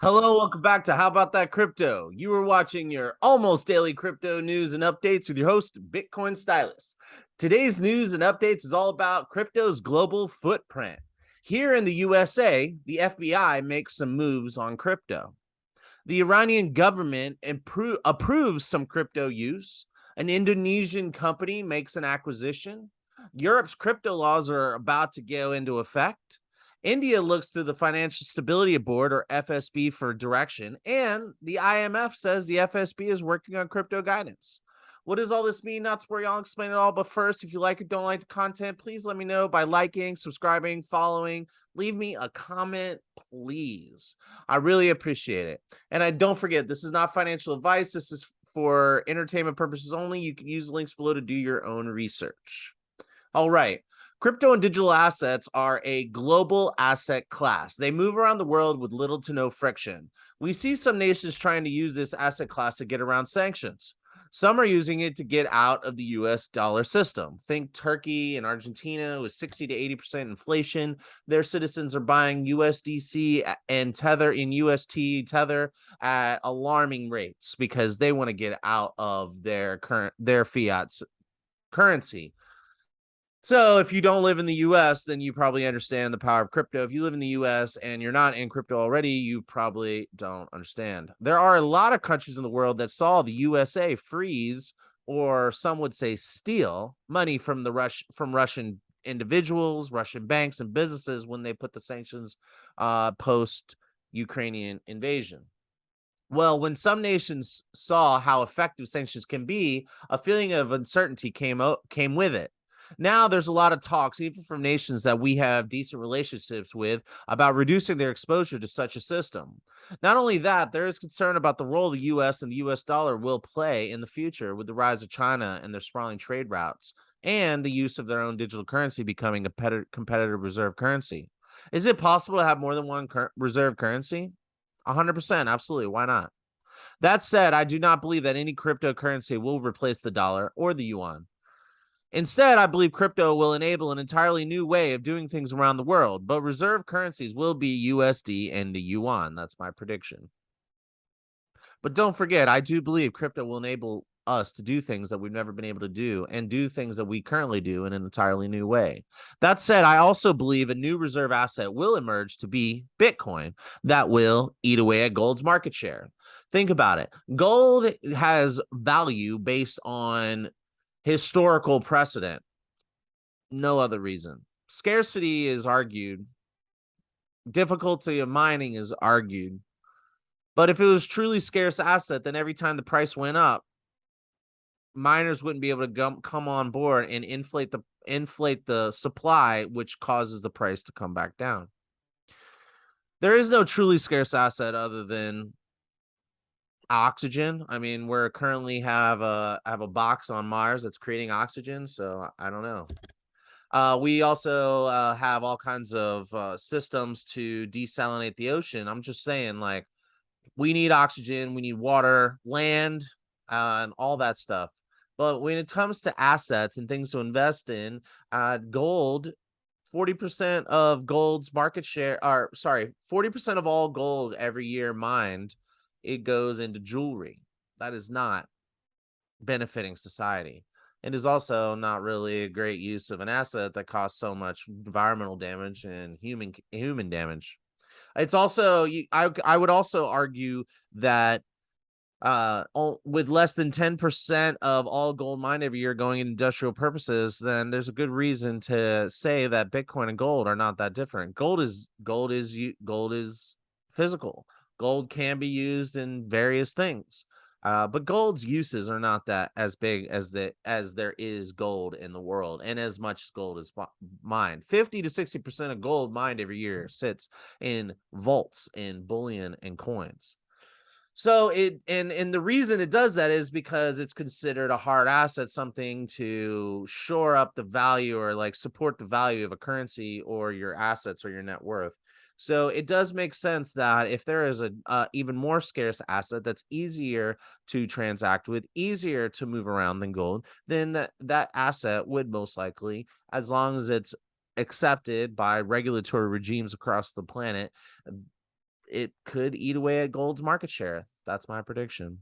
Hello, welcome back to How About That Crypto. You are watching your almost daily crypto news and updates with your host, Bitcoin Stylist. Today's news and updates is all about crypto's global footprint. Here in the USA, the FBI makes some moves on crypto. The Iranian government approves some crypto use. An Indonesian company makes an acquisition. Europe's crypto laws are about to go into effect. India looks to the Financial Stability Board, or FSB, for direction, and the IMF says the FSB is working on crypto guidance. What does all this mean? Not to worry, I'll explain it all. But first, if you like or don't like the content, please let me know by liking, subscribing, following. Leave me a comment, please. I really appreciate it. And I don't forget, this is not financial advice. This is for entertainment purposes only. You can use the links below to do your own research. All right. Crypto and digital assets are a global asset class. They move around the world with little to no friction. We see some nations trying to use this asset class to get around sanctions. Some are using it to get out of the US dollar system. Think Turkey and Argentina with 60 to 80% inflation. Their citizens are buying USDC and Tether in UST Tether at alarming rates because they want to get out of their fiat currency. So if you don't live in the US, then you probably understand the power of crypto. If you live in the US and you're not in crypto already, you probably don't understand. There are a lot of countries in the world that saw the USA freeze, or some would say steal, money from Russian individuals, Russian banks, and businesses when they put the sanctions post Ukrainian invasion. Well, when some nations saw how effective sanctions can be, a feeling of uncertainty came with it. Now there's a lot of talks, even from nations that we have decent relationships with, about reducing their exposure to such a system. Not only that, there is concern about the role the U.S. and the U.S. dollar will play in the future with the rise of China and their sprawling trade routes, and the use of their own digital currency becoming a competitive reserve currency. Is it possible to have more than one reserve currency? 100%, absolutely. Why not? That said, I do not believe that any cryptocurrency will replace the dollar or the yuan. Instead, I believe crypto will enable an entirely new way of doing things around the world, but reserve currencies will be USD and the yuan. That's my prediction. But don't forget, I do believe crypto will enable us to do things that we've never been able to do and do things that we currently do in an entirely new way. That said, I also believe a new reserve asset will emerge to be Bitcoin that will eat away at gold's market share. Think about it. Gold has value based on historical precedent. No other reason. Scarcity is argued. Difficulty of mining is argued. But if it was truly scarce asset, then every time the price went up, miners wouldn't be able to come on board and inflate the supply, which causes the price to come back down. There is no truly scarce asset other than oxygen. I mean, we're currently have a box on Mars that's creating oxygen, so I don't know. We also have all kinds of systems to desalinate the ocean. I'm just saying, like, we need oxygen, we need water, land, and all that stuff. But when it comes to assets and things to invest in, gold, 40% of gold's market share, or sorry, 40% of all gold every year mined, it goes into jewelry. That is not benefiting society. It is also not really a great use of an asset that costs so much environmental damage and human damage. It's also, I would also argue that with less than 10% of all gold mined every year going in industrial purposes, then there's a good reason to say that Bitcoin and gold are not that different. Gold is physical. Gold can be used in various things. But gold's uses are not that as big as there is gold in the world, and as much as gold is mined. 50 to 60% of gold mined every year sits in vaults, in bullion, and coins. So and the reason it does that is because it's considered a hard asset, something to shore up the value or like support the value of a currency or your assets or your net worth. So it does make sense that if there is a even more scarce asset that's easier to transact with, easier to move around than gold, then that asset would most likely, as long as it's accepted by regulatory regimes across the planet, it could eat away at gold's market share. That's my prediction.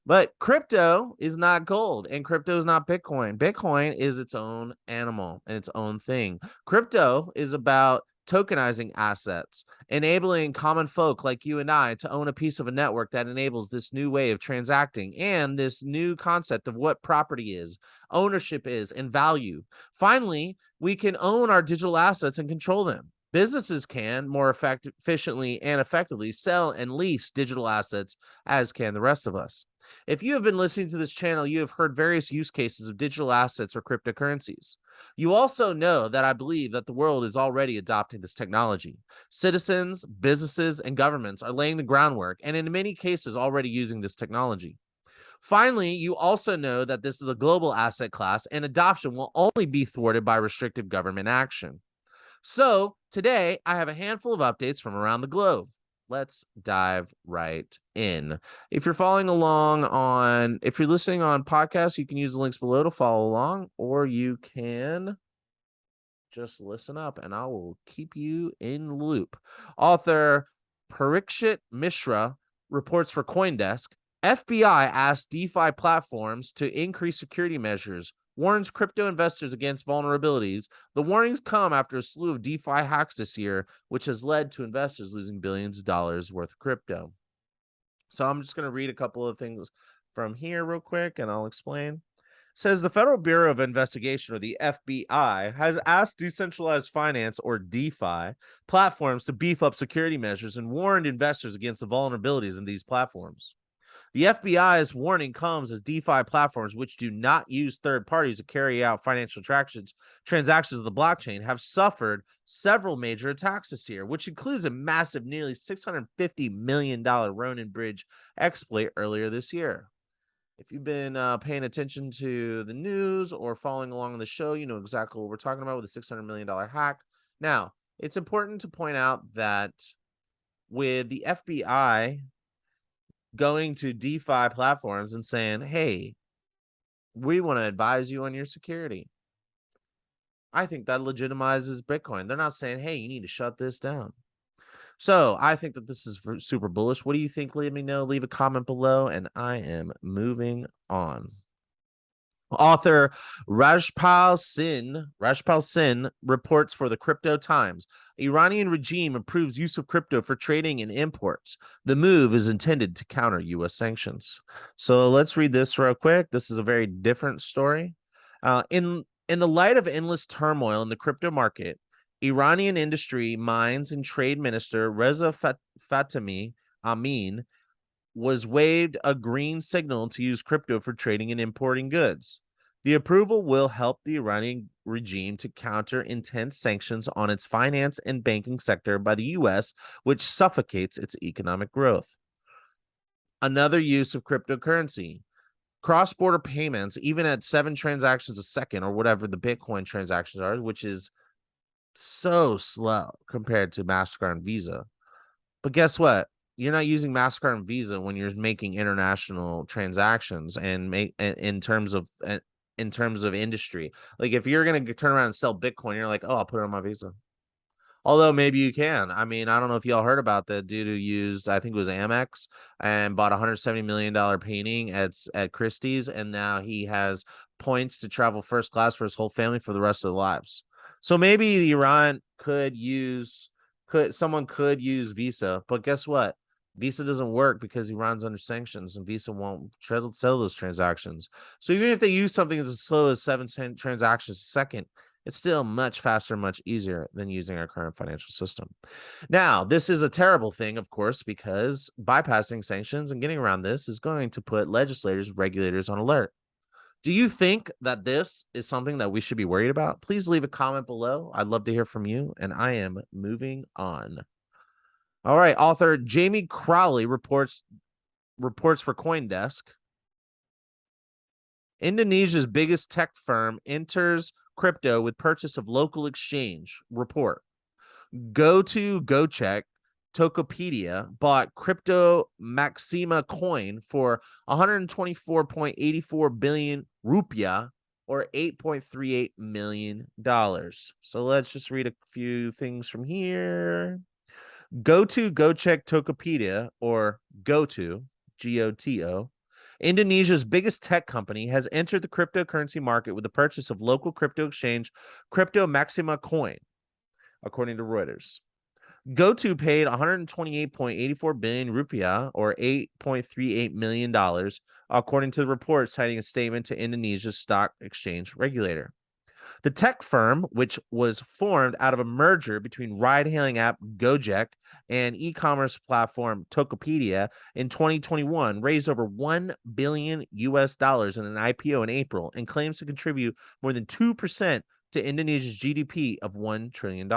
But crypto is not gold, and crypto is not Bitcoin. Bitcoin is its own animal and its own thing. Crypto is about tokenizing assets, enabling common folk like you and I to own a piece of a network that enables this new way of transacting and this new concept of what property is, ownership is, and value. Finally, we can own our digital assets and control them. Businesses can more efficiently and effectively sell and lease digital assets, as can the rest of us. If you have been listening to this channel, you have heard various use cases of digital assets or cryptocurrencies. You also know that I believe that the world is already adopting this technology. Citizens, businesses, and governments are laying the groundwork and in many cases already using this technology. Finally, you also know that this is a global asset class and adoption will only be thwarted by restrictive government action. So today I have a handful of updates from around the globe. Let's dive right in. If you're if you're listening on podcasts, you can use the links below to follow along, or you can just listen up and I will keep you in the loop. Author Parikshit Mishra reports for CoinDesk, FBI asks DeFi platforms to increase security measures, warns crypto investors against vulnerabilities. The warnings come after a slew of DeFi hacks this year, which has led to investors losing billions of dollars worth of crypto. So I'm just going to read a couple of things from here real quick and I'll explain. Says the Federal Bureau of Investigation, or the FBI, has asked decentralized finance, or DeFi, platforms to beef up security measures and warned investors against the vulnerabilities in these platforms. The FBI's warning comes as DeFi platforms, which do not use third parties to carry out financial transactions of the blockchain, have suffered several major attacks this year, which includes a massive nearly $650 million Ronin Bridge exploit earlier this year. If you've been paying attention to the news or following along on the show, you know exactly what we're talking about with the $600 million hack. Now, it's important to point out that with the FBI going to DeFi platforms and saying, hey, we want to advise you on your security, I think that legitimizes Bitcoin. They're not saying, hey, you need to shut this down. So I think that this is super bullish. What do you think? Let me know. Leave a comment below, and I am moving on. Author Rajpal Sin reports for the Crypto Times. Iranian regime approves use of crypto for trading and imports. The move is intended to counter U.S. sanctions. So let's read this real quick. This is a very different story. In the light of endless turmoil in the crypto market, Iranian industry, mines, and trade minister Reza Fatemi Amin was waved a green signal to use crypto for trading and importing goods. The approval will help the Iranian regime to counter intense sanctions on its finance and banking sector by the U.S., which suffocates its economic growth. Another use of cryptocurrency. Cross-border payments, even at 7 transactions a second, or whatever the Bitcoin transactions are, which is so slow compared to MasterCard and Visa. But guess what? You're not using MasterCard and Visa when you're making international transactions and in terms of industry. Like if you're going to turn around and sell Bitcoin, you're like, oh, I'll put it on my Visa. Although maybe you can. I mean, I don't know if y'all heard about the dude who used, I think it was Amex, and bought $170 million painting at Christie's, and now he has points to travel first class for his whole family for the rest of their lives. So maybe Iran someone could use Visa, but guess what? Visa doesn't work because Iran's under sanctions, and Visa won't sell those transactions. So even if they use something as slow as 7 transactions a second, it's still much faster, much easier than using our current financial system. Now, this is a terrible thing, of course, because bypassing sanctions and getting around this is going to put legislators, regulators on alert. Do you think that this is something that we should be worried about? Please leave a comment below. I'd love to hear from you, and I am moving on. All right, author Jamie Crowley reports for CoinDesk. Indonesia's biggest tech firm enters crypto with purchase of local exchange. Report. GoCheck Tokopedia bought Crypto Maxima coin for 124.84 billion rupiah, or $8.38 million. So let's just read a few things from here. Go check Tokopedia, or GoTo, GOTO. Indonesia's biggest tech company has entered the cryptocurrency market with the purchase of local crypto exchange Crypto Maxima Coin, according to Reuters. GoTo paid 128.84 billion rupiah, or $8.38 million, according to the report, citing a statement to Indonesia's stock exchange regulator. The tech firm, which was formed out of a merger between ride-hailing app Gojek and e-commerce platform Tokopedia in 2021, raised over $1 billion in an IPO in April and claims to contribute more than 2% to Indonesia's GDP of $1 trillion.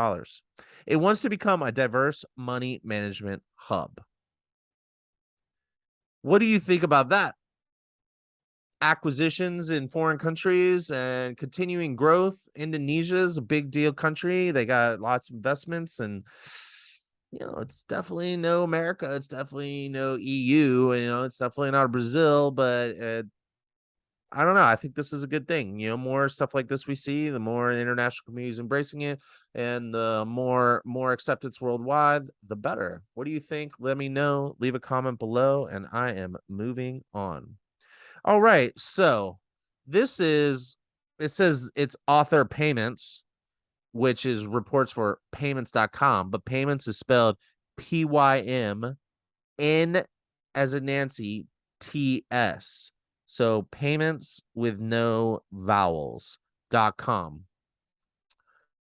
It wants to become a diverse money management hub. What do you think about that? Acquisitions in foreign countries and continuing growth. Indonesia is a big deal country. They got lots of investments, and it's definitely no America. It's definitely no EU. It's definitely not Brazil, but I don't know. I think this is a good thing. More stuff like this we see, the more the international community is embracing it, and the more acceptance worldwide, the better. What do you think? Let me know. Leave a comment below, and I am moving on. All right, so it says it's author payments, which is reports for payments.com, but payments is spelled PYMN as in Nancy TS. So payments with no vowels.com.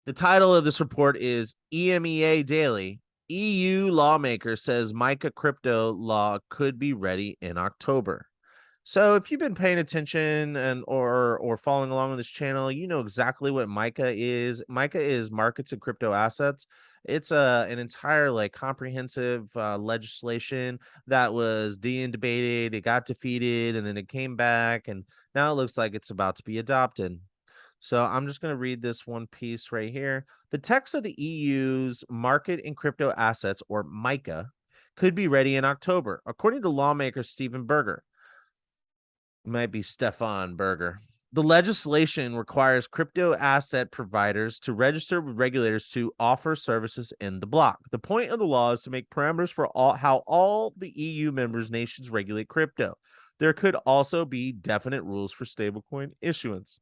The title of this report is EMEA Daily. EU lawmaker says MICA crypto law could be ready in October. So if you've been paying attention or following along on this channel, you know exactly what MICA is. MICA is Markets and Crypto Assets. It's an entire comprehensive legislation that was debated. It got defeated, and then it came back, and now it looks like it's about to be adopted. So I'm just going to read this one piece right here. The text of the EU's Market in Crypto Assets, or MICA, could be ready in October, according to lawmaker Stephen Berger. It might be Stefan Berger. The legislation requires crypto asset providers to register with regulators to offer services in the block. The point of the law is to make parameters for how all the EU members nations regulate crypto. There could also be definite rules for stablecoin issuance.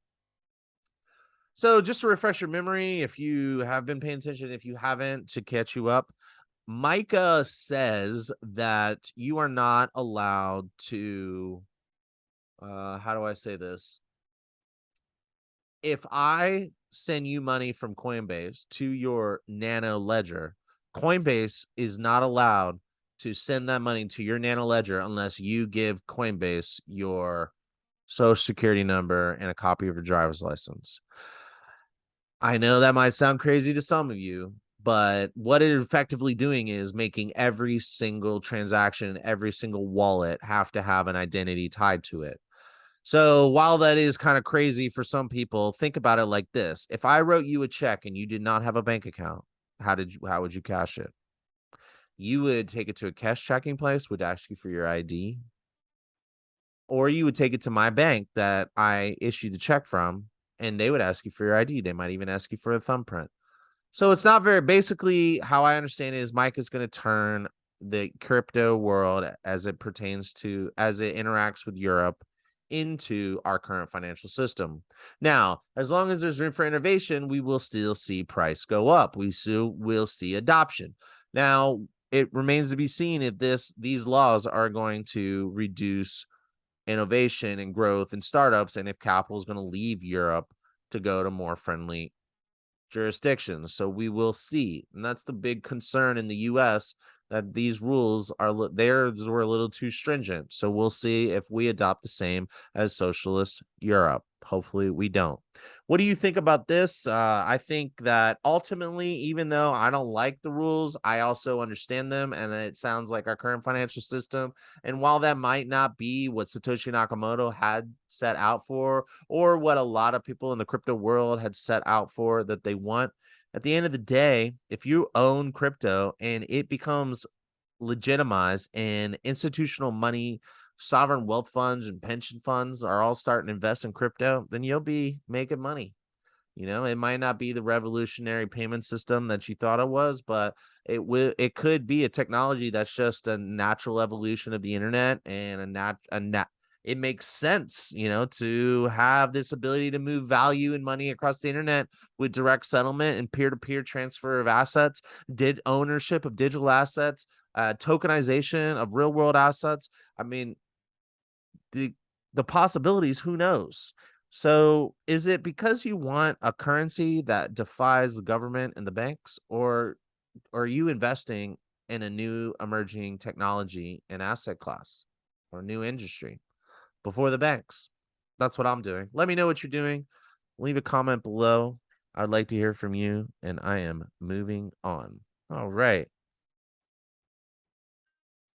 So just to refresh your memory, if you have been paying attention, if you haven't, to catch you up, MICA says that you are not allowed to, how do I say this? If I send you money from Coinbase to your Nano Ledger, Coinbase is not allowed to send that money to your Nano Ledger unless you give Coinbase your social security number and a copy of your driver's license. I know that might sound crazy to some of you, but what it's effectively doing is making every single transaction, every single wallet have to have an identity tied to it. So while that is kind of crazy for some people, think about it like this. If I wrote you a check and you did not have a bank account, how would you cash it? You would take it to a cash checking place, would ask you for your ID, or you would take it to my bank that I issued the check from, and they would ask you for your ID. They might even ask you for a thumbprint. So it's not very, basically how I understand it is Mike is going to turn the crypto world as it interacts with Europe into our current financial system. Now, as long as there's room for innovation, we will still see price go up. We still will see adoption. Now, it remains to be seen if these laws are going to reduce innovation and growth and startups, and if capital is going to leave Europe to go to more friendly jurisdictions. So we will see. And that's the big concern in the US, that these rules were a little too stringent. So we'll see if we adopt the same as socialist Europe. Hopefully we don't. What do you think about this? I think that ultimately, even though I don't like the rules, I also understand them, and it sounds like our current financial system. And while that might not be what Satoshi Nakamoto had set out for, or what a lot of people in the crypto world had set out for that they want, at the end of the day, if you own crypto and it becomes legitimized and institutional money, sovereign wealth funds and pension funds are all starting to invest in crypto, then you'll be making money. You know, it might not be the revolutionary payment system that you thought it was, but it could be a technology that's just a natural evolution of the internet, and it makes sense, you know, to have this ability to move value and money across the internet with direct settlement and peer-to-peer transfer of assets, did ownership of digital assets, tokenization of real world assets. I mean, the the possibilities, who knows? So, is it because you want a currency that defies the government and the banks, or are you investing in a new emerging technology and asset class or new industry before the banks? That's what I'm doing. Let me know what you're doing. Leave a comment below. I'd like to hear from you, and I am moving on. All right.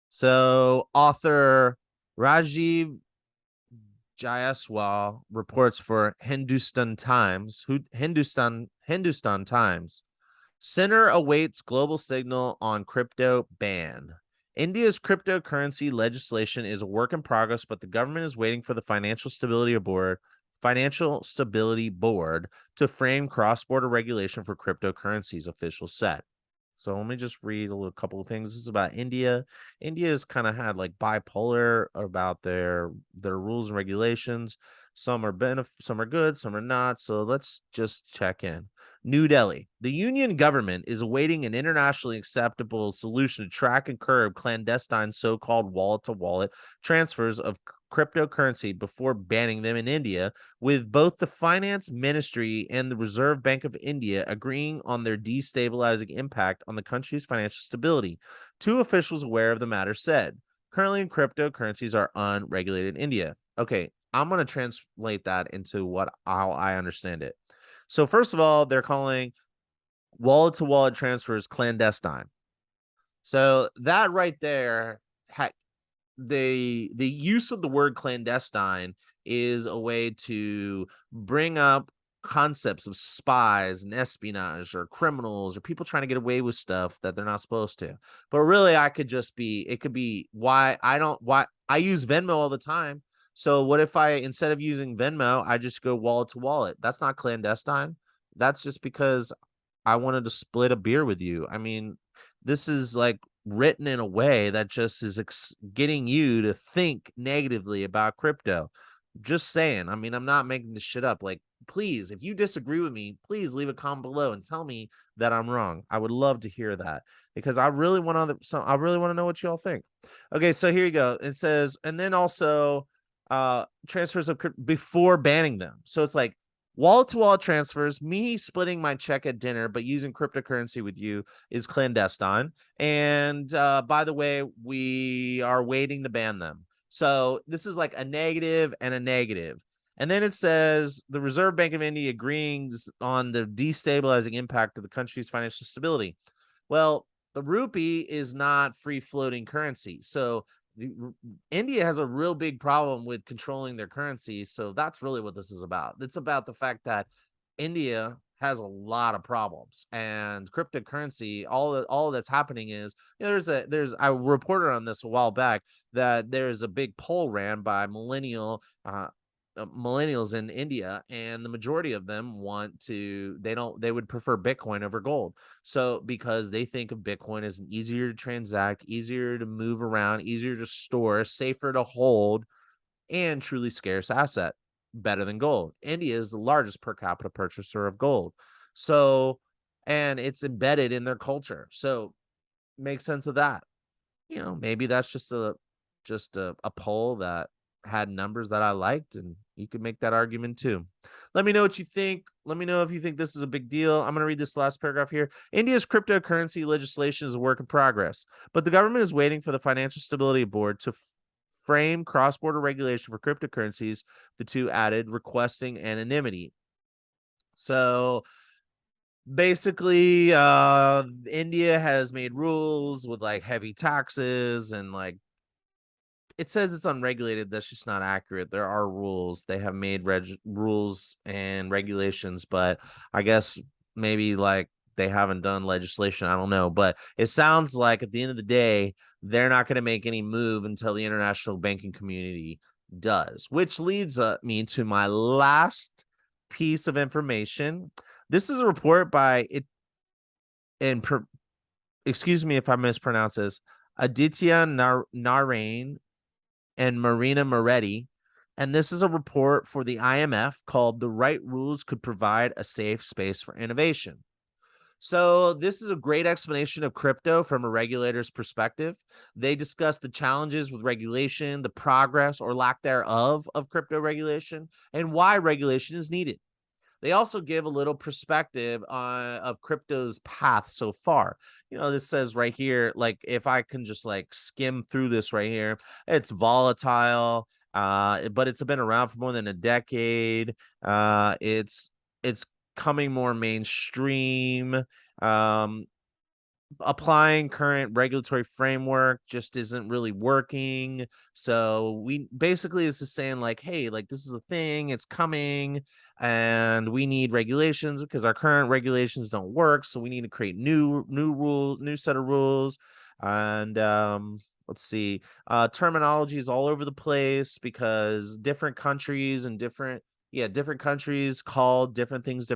So, author Rajiv Jaiswal reports for Hindustan Times. Center awaits global signal on crypto ban. India's cryptocurrency legislation is a work in progress, but the government is waiting for the Financial Stability Board to frame cross-border regulation for cryptocurrencies, officials said. So let me just read couple of things. This is about India. India's kind of had like bipolar about their rules and regulations. Some are some are good, some are not. So let's just check in. New Delhi. The union government is awaiting an internationally acceptable solution to track and curb clandestine so-called wallet-to-wallet transfers of cryptocurrency before banning them in India, with both the Finance Ministry and the Reserve Bank of India agreeing on their destabilizing impact on the country's financial stability. Two officials aware of the matter said, currently cryptocurrencies are unregulated in India. Okay, I'm going to translate that into how I understand it. So first of all, they're calling wallet-to-wallet transfers clandestine. So that right there, the use of the word clandestine is a way to bring up concepts of spies and espionage or criminals or people trying to get away with stuff that they're not supposed to. But really, it could be why I use Venmo all the time. So what if instead of using Venmo, I just go wallet to wallet? That's not clandestine. That's just because I wanted to split a beer with you. I mean, this is like written in a way that just is getting you to think negatively about crypto. Just saying. I mean, I'm not making this shit up. Like, please, if you disagree with me, please leave a comment below and tell me that I'm wrong. I would love to hear that because I really want to know what y'all think. Okay, so here you go. It says, and then also transfers of before banning them. So it's like wallet-to-wallet transfers, me splitting my check at dinner, but using cryptocurrency with you is clandestine. And by the way, we are waiting to ban them. So this is like a negative and a negative. And then it says the Reserve Bank of India agreeing on the destabilizing impact of the country's financial stability. Well, the rupee is not free-floating currency. So India has a real big problem with controlling their currency. So that's really what this is about. It's about the fact that India has a lot of problems, and cryptocurrency, all that's happening is, you know, I reported on this a while back that there's a big poll ran by millennials in India, and the majority of them they would prefer Bitcoin over gold. So because they think of Bitcoin as an easier to transact, easier to move around, easier to store, safer to hold, and truly scarce asset, better than gold. India is the largest per capita purchaser of gold. So, and it's embedded in their culture. So make sense of that. You know, maybe that's just a poll that had numbers that I liked, and you could make that argument too. Let me know what you think. Let me know if you think this is a big deal. I'm going to read this last paragraph here. India's cryptocurrency legislation is a work in progress, but the government is waiting for the Financial Stability Board to frame cross-border regulation for cryptocurrencies. The two added, requesting anonymity. So basically, India has made rules with like heavy taxes, and like it says it's unregulated. That's just not accurate. There are rules. They have made rules and regulations, but I guess maybe like they haven't done legislation. I don't know, but it sounds like at the end of the day, they're not going to make any move until the international banking community does, which leads me to my last piece of information. This is a report by it, and excuse me if I mispronounce this, Aditya Narain and Marina Moretti. And this is a report for the IMF called "The Right Rules Could Provide a Safe Space for Innovation." So this is a great explanation of crypto from a regulator's perspective. They discuss the challenges with regulation, the progress or lack thereof of crypto regulation, and why regulation is needed. They also give a little perspective of crypto's path so far. This says right here, like if I can just like skim through this right here, it's volatile, but it's been around for more than a decade. It's coming more mainstream. Um, Applying current regulatory framework just isn't really working. So we basically is just saying like, hey, like this is a thing, it's coming, and we need regulations because our current regulations don't work. So we need to create new rules, new set of rules. And let's see, terminology is all over the place because different countries and different countries call different things.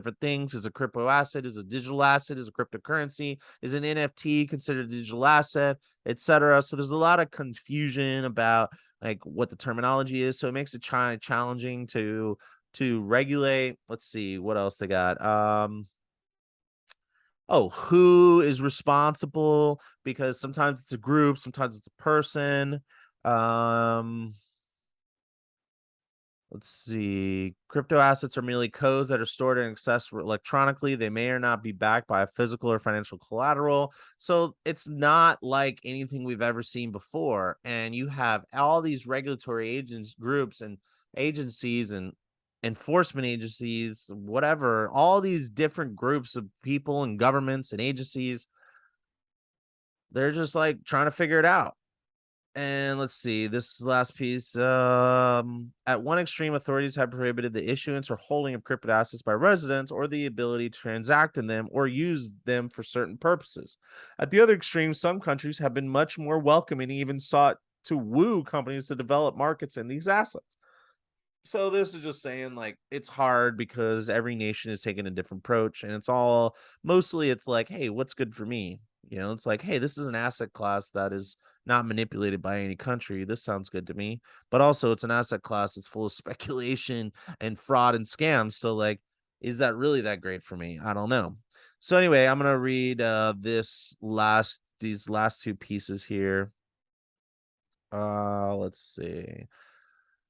Is a crypto asset, is a digital asset, is a cryptocurrency, is an NFT considered a digital asset, etc. So there's a lot of confusion about like what the terminology is. So it makes it challenging to regulate. Let's see what else they got. Who is responsible? Because sometimes it's a group, sometimes it's a person. Um, Let's see. Crypto assets are merely codes that are stored and accessed electronically. They may or not be backed by a physical or financial collateral. So it's not like anything we've ever seen before. And you have all these regulatory agents, groups, and agencies and enforcement agencies, whatever, all these different groups of people and governments and agencies. They're just like trying to figure it out. And let's see, this last piece. At one extreme, authorities have prohibited the issuance or holding of crypto assets by residents or the ability to transact in them or use them for certain purposes. At the other extreme, some countries have been much more welcoming and even sought to woo companies to develop markets in these assets. So this is just saying like it's hard because every nation is taking a different approach, and it's like, hey, what's good for me? It's like, hey, this is an asset class that is not manipulated by any country. This sounds good to me. But also it's an asset class that's full of speculation and fraud and scams. So like, is that really that great for me? I don't know. So anyway, I'm gonna read these last two pieces here. Let's see.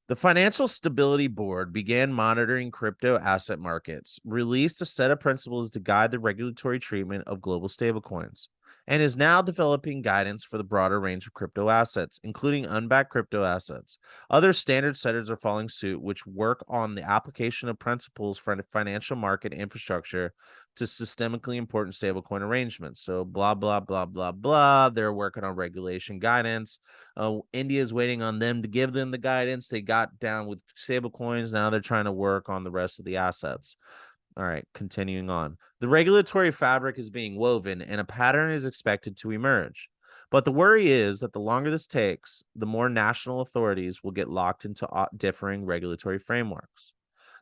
The Financial Stability Board began monitoring crypto asset markets, released a set of principles to guide the regulatory treatment of global stablecoins, and is now developing guidance for the broader range of crypto assets, including unbacked crypto assets. Other standard setters are following suit, which work on the application of principles for financial market infrastructure to systemically important stablecoin arrangements. So blah, blah, blah, blah, blah. They're working on regulation guidance. India is waiting on them to give them the guidance. They got down with stablecoins. Now they're trying to work on the rest of the assets. All right, continuing on. The regulatory fabric is being woven and a pattern is expected to emerge. But the worry is that the longer this takes, the more national authorities will get locked into differing regulatory frameworks.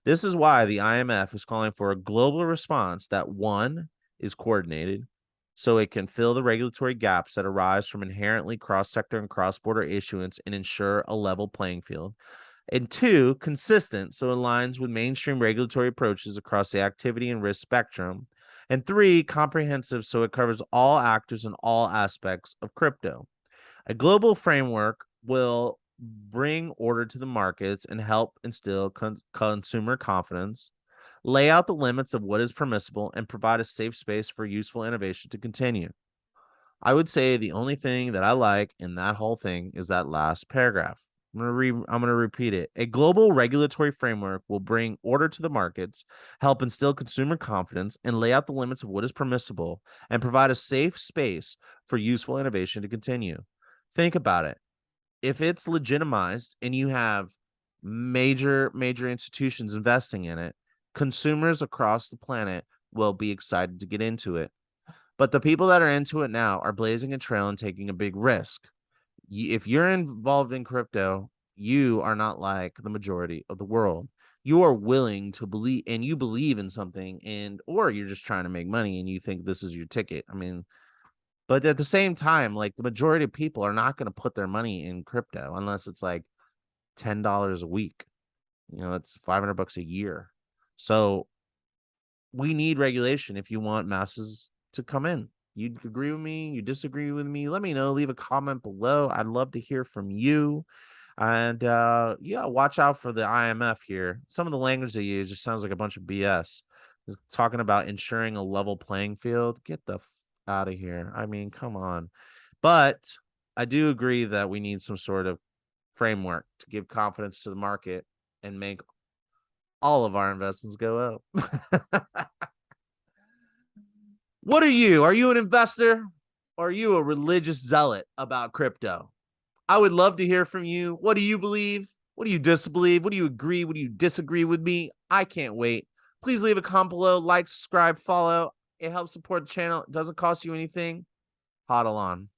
This is why the IMF is calling for a global response that, one, is coordinated so it can fill the regulatory gaps that arise from inherently cross-sector and cross-border issuance and ensure a level playing field. And two, consistent so it aligns with mainstream regulatory approaches across the activity and risk spectrum. And three, comprehensive so it covers all actors in all aspects of crypto. A global framework will bring order to the markets and help instill consumer confidence, lay out the limits of what is permissible, and provide a safe space for useful innovation to continue. I would say the only thing that I like in that whole thing is that last paragraph. I'm gonna repeat it. A global regulatory framework will bring order to the markets, help instill consumer confidence, and lay out the limits of what is permissible, and provide a safe space for useful innovation to continue. Think about it. If it's legitimized and you have major institutions investing in it, consumers across the planet will be excited to get into it. But the people that are into it now are blazing a trail and taking a big risk. If you're involved in crypto, you are not like the majority of the world. you're willing to believe, and you believe in something, and or you're just trying to make money and you think this is your ticket. I mean, but at the same time, like, the majority of people are not going to put their money in crypto unless it's like $10 a week. You know, it's $500 a year. So we need regulation if you want masses to come in. You agree with me? You disagree with me? Let me know. Leave a comment below. I'd love to hear from you. And yeah, watch out for the IMF here. Some of the language they use just sounds like a bunch of BS. Talking about ensuring a level playing field. Get the out of here. I mean, come on. But I do agree that we need some sort of framework to give confidence to the market and make all of our investments go up. What are you? Are you an investor? Or are you a religious zealot about crypto? I would love to hear from you. What do you believe? What do you disbelieve? What do you agree? What do you disagree with me? I can't wait. Please leave a comment below, like, subscribe, follow. It helps support the channel. It doesn't cost you anything. Hodl on.